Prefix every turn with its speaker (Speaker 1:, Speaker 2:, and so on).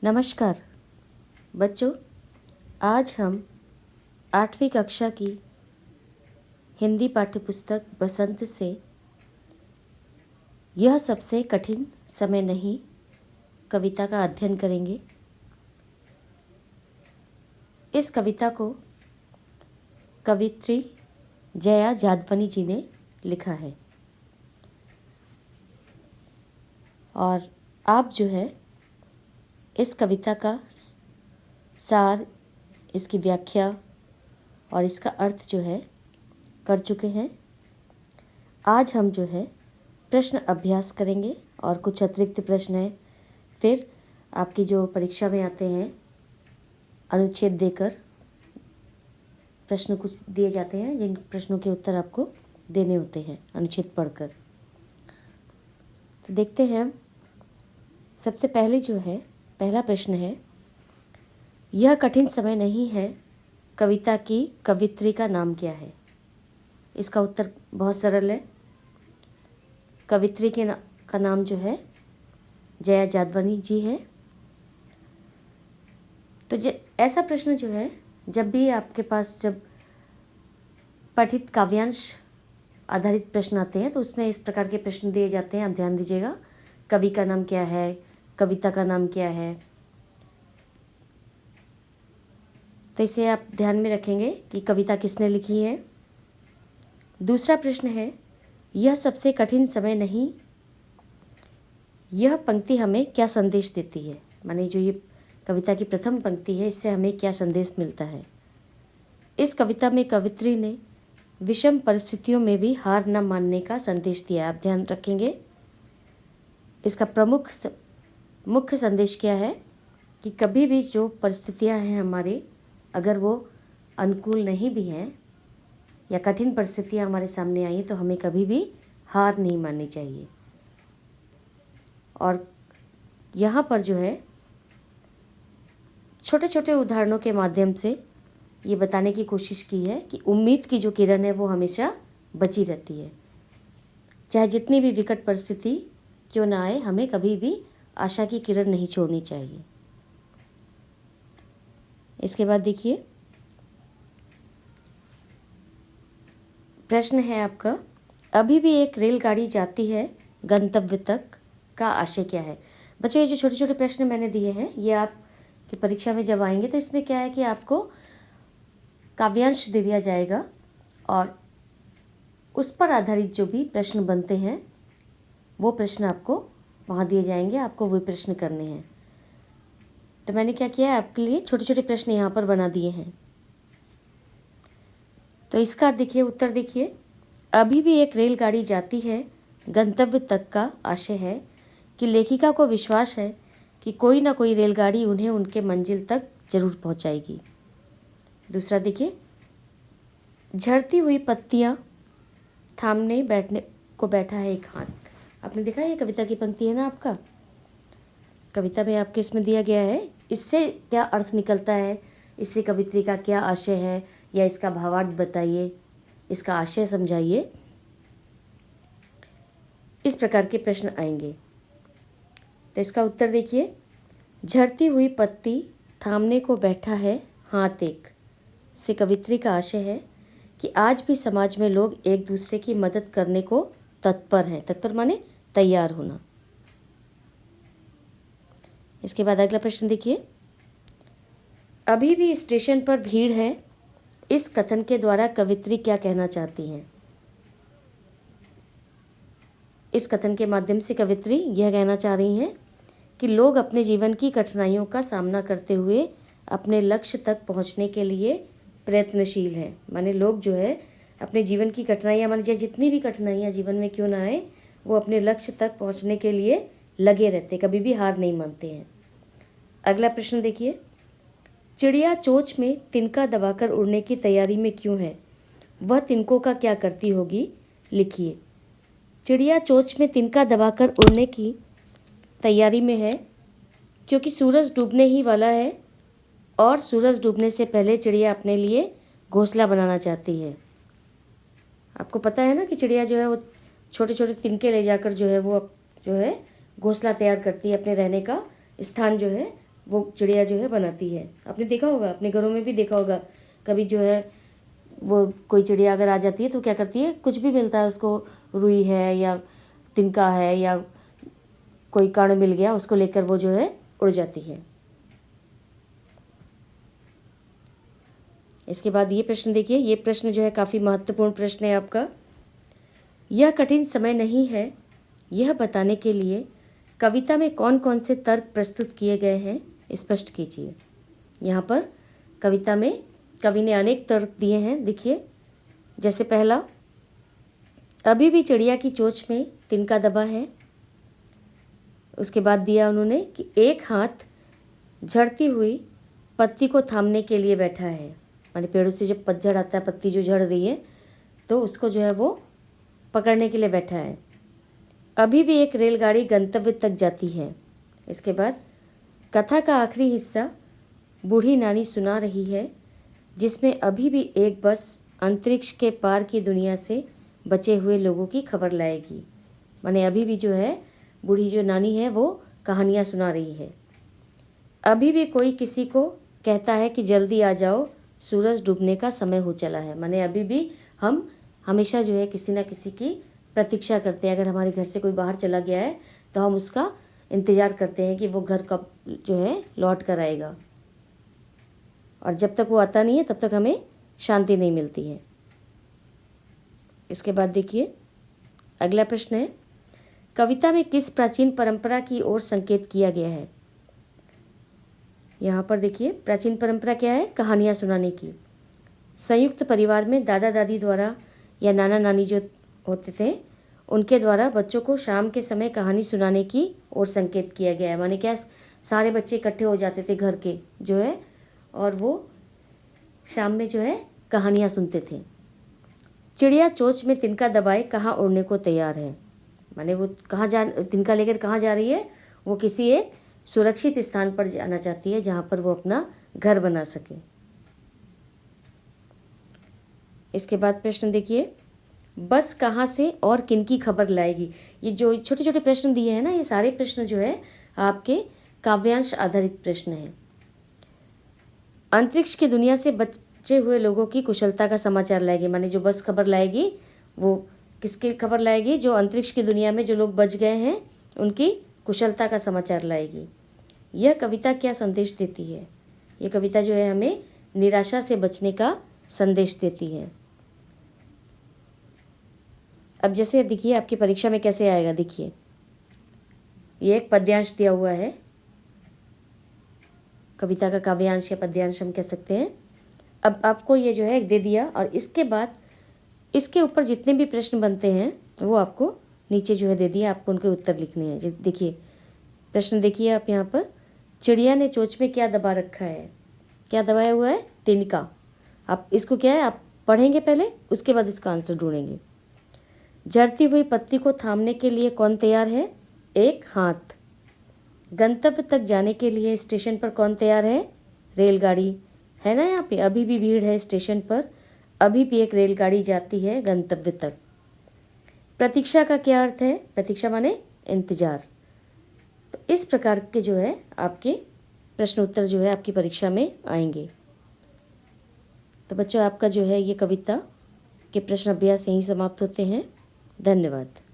Speaker 1: नमस्कार बच्चों, आज हम 8वीं कक्षा की हिंदी पाठ्यपुस्तक बसंत से यह सबसे कठिन समय नहीं कविता का अध्ययन करेंगे। इस कविता को कवित्री जया जादवनी जी ने लिखा है और आप जो है इस कविता का सार, इसकी व्याख्या और इसका अर्थ जो है कर चुके हैं। आज हम जो है प्रश्न अभ्यास करेंगे और कुछ अतिरिक्त प्रश्न हैं। फिर आपकी जो परीक्षा में आते हैं अनुच्छेद देकर प्रश्न कुछ दिए जाते हैं, जिन प्रश्नों के उत्तर आपको देने होते हैं अनुच्छेद पढ़कर। तो देखते हैं हम। सबसे पहले जो है पहला प्रश्न है, यह कठिन समय नहीं है कविता की कवित्री का नाम क्या है? इसका उत्तर बहुत सरल है। कवित्री का नाम जो है जया जादवनी जी है। तो ऐसा प्रश्न जो है जब भी आपके पास जब पठित काव्यांश आधारित प्रश्न आते हैं तो उसमें इस प्रकार के प्रश्न दिए जाते हैं। आप ध्यान दीजिएगा, कवि का नाम क्या है, कविता का नाम क्या है। तो इसे आप ध्यान में रखेंगे कि कविता किसने लिखी है। दूसरा प्रश्न है, यह सबसे कठिन समय नहीं, यह पंक्ति हमें क्या संदेश देती है? माने जो ये कविता की प्रथम पंक्ति है, इससे हमें क्या संदेश मिलता है? इस कविता में कवित्री ने विषम परिस्थितियों में भी हार न मानने का संदेश दिया है। आप ध्यान रखेंगे, इसका मुख्य संदेश क्या है कि कभी भी जो परिस्थितियां हैं हमारे, अगर वो अनुकूल नहीं भी हैं या कठिन परिस्थितियां हमारे सामने आई तो हमें कभी भी हार नहीं माननी चाहिए। और यहाँ पर जो है छोटे छोटे उदाहरणों के माध्यम से ये बताने की कोशिश की है कि उम्मीद की जो किरण है वो हमेशा बची रहती है। चाहे जितनी भी विकट परिस्थिति क्यों ना आए, हमें कभी भी आशा की किरण नहीं छोड़नी चाहिए। इसके बाद देखिए, प्रश्न है आपका, अभी भी एक रेलगाड़ी जाती है गंतव्य तक का आशय क्या है? बच्चों, ये जो छोटे छोटे प्रश्न मैंने दिए हैं ये आपकी परीक्षा में जब आएंगे तो इसमें क्या है कि आपको काव्यांश दे दिया जाएगा और उस पर आधारित जो भी प्रश्न बनते हैं वो प्रश्न आपको वहाँ दिए जाएंगे। आपको वो प्रश्न करने हैं। तो मैंने क्या किया है, आपके लिए छोटे छोटे प्रश्न यहाँ पर बना दिए हैं। तो इसका देखिए, उत्तर देखिए, अभी भी एक रेलगाड़ी जाती है गंतव्य तक का आशय है कि लेखिका को विश्वास है कि कोई ना कोई रेलगाड़ी उन्हें उनके मंजिल तक जरूर पहुंचाएगी। दूसरा देखिए, झड़ती हुई पत्तियां थामने बैठा है एक हाथ। आपने देखा ये कविता की पंक्ति है ना, आपका कविता में आपके इसमें दिया गया है। इससे क्या अर्थ निकलता है, इससे कवित्री का क्या आशय है, या इसका भावार्थ बताइए, इसका आशय समझाइए। इस प्रकार के प्रश्न आएंगे। तो इसका उत्तर देखिए, झड़ती हुई पत्ती थामने को बैठा है हाथ एक से कवित्री का आशय है कि आज भी समाज में लोग एक दूसरे की मदद करने को तत्पर हैं। तत्पर माने तैयार होना। इसके बाद अगला प्रश्न देखिए, अभी भी स्टेशन पर भीड़ है, इस कथन के द्वारा कवित्री क्या कहना चाहती हैं? इस कथन के माध्यम से कवित्री यह कहना चाह रही हैं कि लोग अपने जीवन की कठिनाइयों का सामना करते हुए अपने लक्ष्य तक पहुंचने के लिए प्रयत्नशील हैं। माने लोग जो है अपने जीवन की कठिनाइयां, मान लीजिए जितनी भी कठिनाइयां जीवन में क्यों ना आए, वो अपने लक्ष्य तक पहुंचने के लिए लगे रहते, कभी भी हार नहीं मानते हैं। अगला प्रश्न देखिए, चिड़िया चोंच में तिनका दबाकर उड़ने की तैयारी में क्यों है? वह तिनकों का क्या करती होगी? लिखिए। चिड़िया चोंच में तिनका दबाकर उड़ने की तैयारी में है क्योंकि सूरज डूबने ही वाला है और सूरज डूबने से पहले चिड़िया अपने लिए घोंसला बनाना चाहती है। आपको पता है ना कि चिड़िया जो है वो छोटे छोटे तिनके ले जाकर जो है वो जो है घोंसला तैयार करती है, अपने रहने का स्थान जो है वो चिड़िया जो है बनाती है। आपने देखा होगा, अपने घरों में भी देखा होगा, कभी जो है वो कोई चिड़िया अगर आ जाती है तो क्या करती है, कुछ भी मिलता है उसको, रुई है या तिनका है या कोई कण मिल गया, उसको लेकर वो जो है उड़ जाती है। इसके बाद ये प्रश्न देखिए, ये प्रश्न जो है काफ़ी महत्वपूर्ण प्रश्न है आपका। यह कठिन समय नहीं है यह बताने के लिए कविता में कौन कौन से तर्क प्रस्तुत किए गए हैं, स्पष्ट कीजिए। यहाँ पर कविता में कवि ने अनेक तर्क दिए हैं, देखिए। जैसे पहला, अभी भी चिड़िया की चोंच में तिनका दबा है। उसके बाद दिया उन्होंने कि एक हाथ झड़ती हुई पत्ती को थामने के लिए बैठा है, माने पेड़ों से जब पतझड़ आता है, पत्ती जो झड़ रही है तो उसको जो है वो पकड़ने के लिए बैठा है। अभी भी एक रेलगाड़ी गंतव्य तक जाती है। इसके बाद कथा का आखिरी हिस्सा बूढ़ी नानी सुना रही है, जिसमें अभी भी एक बस अंतरिक्ष के पार की दुनिया से बचे हुए लोगों की खबर लाएगी। माने अभी भी जो है बूढ़ी जो नानी है वो कहानियाँ सुना रही है। अभी भी कोई किसी को कहता है कि जल्दी आ जाओ, सूरज डूबने का समय हो चला है। माने अभी भी हम हमेशा जो है किसी ना किसी की प्रतीक्षा करते हैं। अगर हमारे घर से कोई बाहर चला गया है तो हम उसका इंतज़ार करते हैं कि वो घर कब जो है लौट कर आएगा, और जब तक वो आता नहीं है तब तक हमें शांति नहीं मिलती है। इसके बाद देखिए अगला प्रश्न है, कविता में किस प्राचीन परंपरा की ओर संकेत किया गया है। यहाँ पर देखिए प्राचीन परंपरा क्या है, कहानियाँ सुनाने की। संयुक्त परिवार में दादा दादी द्वारा या नाना नानी जो होते थे उनके द्वारा बच्चों को शाम के समय कहानी सुनाने की ओर संकेत किया गया है। माने क्या, सारे बच्चे इकट्ठे हो जाते थे घर के जो है, और वो शाम में जो है कहानियाँ सुनते थे। चिड़िया चोंच में तिनका दबाए कहाँ उड़ने को तैयार है। माने वो कहाँ तिनका लेकर कहाँ जा रही है, वो किसी एक सुरक्षित स्थान पर जाना चाहती है जहाँ पर वो अपना घर बना सके। इसके बाद प्रश्न देखिए, बस कहाँ से और किन की खबर लाएगी। ये जो छोटे छोटे प्रश्न दिए हैं ना, ये सारे प्रश्न जो है आपके काव्यांश आधारित प्रश्न हैं। अंतरिक्ष की दुनिया से बचे हुए लोगों की कुशलता का समाचार लाएगी। माने जो बस खबर लाएगी वो किसकी खबर लाएगी, जो अंतरिक्ष की दुनिया में जो लोग बच गए हैं उनकी कुशलता का समाचार लाएगी। यह कविता क्या संदेश देती है, यह कविता जो है हमें निराशा से बचने का संदेश देती है। अब जैसे देखिए आपकी परीक्षा में कैसे आएगा, देखिए ये एक पद्यांश दिया हुआ है, कविता का काव्यांश या पद्यांश हम कह सकते हैं। अब आपको ये जो है दे दिया, और इसके बाद इसके ऊपर जितने भी प्रश्न बनते हैं वो आपको नीचे जो है दे दिया, आपको उनके उत्तर लिखने हैं। देखिए प्रश्न देखिए आप यहाँ पर, चिड़िया ने चोंच में क्या दबा रखा है, क्या दबाया हुआ है, तिनका। आप इसको क्या है आप पढ़ेंगे पहले, उसके बाद इसका आंसर ढूंढेंगे। झड़ती हुई पत्ती को थामने के लिए कौन तैयार है, एक हाथ। गंतव्य तक जाने के लिए स्टेशन पर कौन तैयार है, रेलगाड़ी है ना। यहाँ पे अभी भी भीड़ है स्टेशन पर, अभी भी एक रेलगाड़ी जाती है गंतव्य तक। प्रतीक्षा का क्या अर्थ है, प्रतीक्षा माने इंतजार। तो इस प्रकार के जो है आपके प्रश्न उत्तर जो है आपकी परीक्षा में आएंगे। तो बच्चों आपका जो है ये कविता के प्रश्न अभ्यास यहीं समाप्त होते हैं। धन्यवाद।